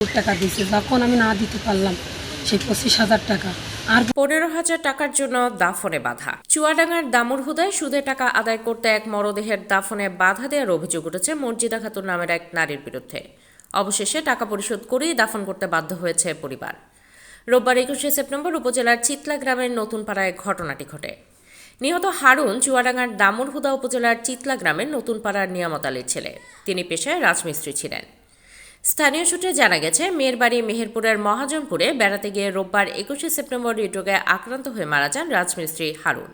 টাকা দিয়েছে, যখন আমি না দিতে পারলাম সেই 25,000 টাকা আর 15,000 টাকার জন্য দাফনে বাধা। চুয়াডাঙ্গার দামুড়হুদায় সুদে টাকা আদায় করতে এক মরদেহের দাফনে বাধা দেওয়ার অভিযোগ উঠেছে মর্জিনা খাতুন নামের এক নারীর বিরুদ্ধে। অবশেষে টাকা পরিশোধ করেই দাফন করতে বাধ্য হয়েছে পরিবার। রোববার 21 সেপ্টেম্বর উপজেলার চিতলা গ্রামের নতুন পাড়ায় ঘটনাটি ঘটে। নিহত হারুন চুয়াডাঙ্গার দামুড়হুদা উপজেলার চিতলা গ্রামের নতুন পাড়ার নিয়ামত আলীর ছেলে। তিনি পেশায় রাজমিস্ত্রি ছিলেন। স্থানীয় সূত্রে জানা গেছে, মেয়ের বাড়ি মেহেরপুরের মহাজনপুরে বেড়াতে গিয়ে রোববার 21 সেপ্টেম্বর হৃদরোগে আক্রান্ত হয়ে মারা যান রাজমিস্ত্রি হারুন।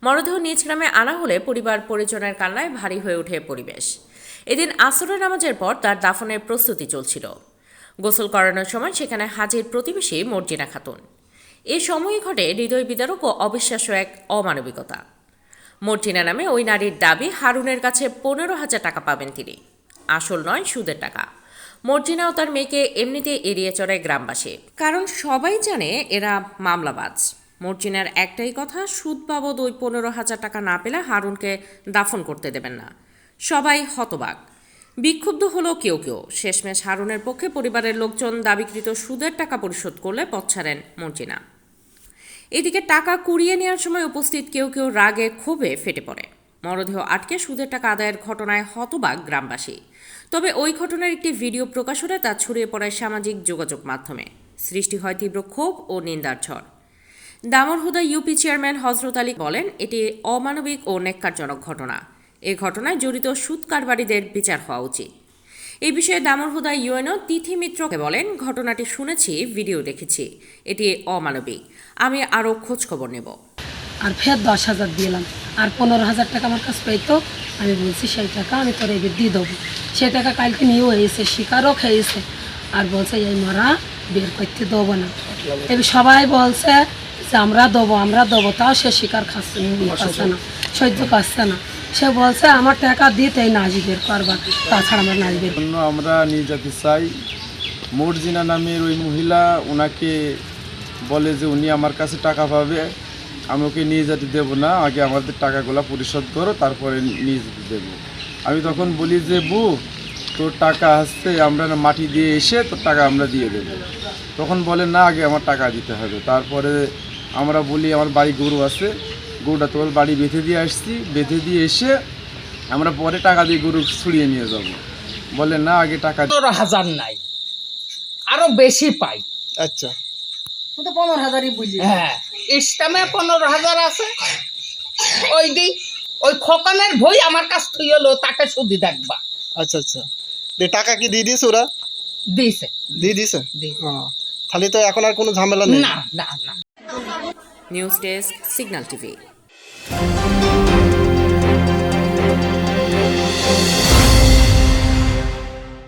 মরদেহ নিজ গ্রামে আনা হলে পরিবার পরিজনের কান্নায় ভারী হয়ে ওঠে পরিবেশ। এদিন আসরের নামাজের পর তার দাফনের প্রস্তুতি চলছিল। গোসল করানোর সময় সেখানে হাজির প্রতিবেশী মর্জিনা খাতুন। এ সময়ই ঘটে হৃদয় বিদারক ও অবিশ্বাস্য এক অমানবিকতা। মর্জিনা নামে ওই নারীর দাবি, হারুনের কাছে 15,000 টাকা পাবেন তিনি। আসল নয়, সুদের টাকা। মর্জিনা ও তার মেয়েকে এমনিতে এড়িয়ে চড়ে গ্রামবাসী, কারণ সবাই জানে এরা মামলাবাজ। মর্জিনার একটাই কথা, সুদ বাবদ ওই 15,000 টাকা না পেলে হারুনকে দাফন করতে দেবেন না। সবাই হতবাক, বিক্ষুব্ধ হলো কেউ কেউ। শেষমেশ হারুনের পক্ষে পরিবারের লোকজন দাবিকৃত সুদের টাকা পরিশোধ করলে পথ ছাড়েন মর্জিনা। এদিকে টাকা কুড়িয়ে নেওয়ার সময় উপস্থিত কেউ কেউ রাগে ক্ষোভে ফেটে পড়ে। মরদেহ আটকে সুদের টাকা আদায়ের ঘটনায় হতবাক গ্রামবাসী। তবে ওই ঘটনার একটি ভিডিও প্রকাশ হলে তা ছড়িয়ে পড়ে সামাজিক যোগাযোগ মাধ্যমে। সৃষ্টি হয় তীব্র ক্ষোভ ও নিন্দার ঝড়। দামুড়হুদা ইউপি চেয়ারম্যান হজরত আলী বলেন, এটি অমানবিক ও ন্যাক্কারজনক ঘটনা। এ ঘটনায় জড়িত সুদ কারবারিদের বিচার হওয়া উচিত। এই বিষয়ে দামুড়হুদা ইউএনও তিথি মিত্রকে বলেন, ঘটনাটি শুনেছি, ভিডিও দেখেছি, এটি অমানবিক। আমি আরও খোঁজ খবর নেব। আর ফের 10,000 দিলাম, আর 15,000 টাকা আমার কাছে পেতো। আমি বলছি সেই টাকা আমি তোর এবার দিয়ে দেবো। সেই টাকা কালকে নিয়েও হয়েছে, শিকারও খেয়েছে, আর বলছে এই মারা বের করতে দেবো না। এবার সবাই বলছে যে আমরা দেবো, তাও সে শিকার খাচ্ছে না, সহ্য করছে না। সে বলছে আমার টাকা দিতেই নাচ বের করবা, তাছাড়া আমার নাচ বের। আমরা নিয়ে যেতে চাই। মর্জিনা নামের ওই মহিলা ওনাকে বলে যে উনি আমার কাছে টাকা পাবে, আমি ওকে নিয়ে যেতে দেবো না, আগে আমাদের টাকাগুলো পরিশোধ করো, তারপরে নিয়ে যেতে দেবো। আমি তখন বলি যে তোর টাকা আসছে, আমরা মাটি দিয়ে এসে তোর টাকা আমরা দিয়ে দেবো। তখন বলে না, আগে আমার টাকা দিতে হবে। তারপরে আমরা বলি আমার বাড়ি গরু আছে, গরুটা তোর বাড়ি বেঁধে দিয়ে আসছি, বেঁধে দিয়ে এসে আমরা পরে টাকা দিয়ে গরু ছুড়িয়ে নিয়ে যাব। বলে না, আগে টাকা। 15,000 নাই, আরো বেশি পাই। আচ্ছা, 15,000ই বুঝলি। হ্যাঁ, ইসলামে 15,000 আছে। ওই খোকনের বই আমার কাছ থেকে হলো, তাকে শুধু দেখবা। আচ্ছা আচ্ছা, টাকা কি দিয়ে দিয়েছে ওরা? দিছে। দিয়েছে। তাহলে তো এখন আর কোনো ঝামেলা নেই। না না না। News desk, signal TV.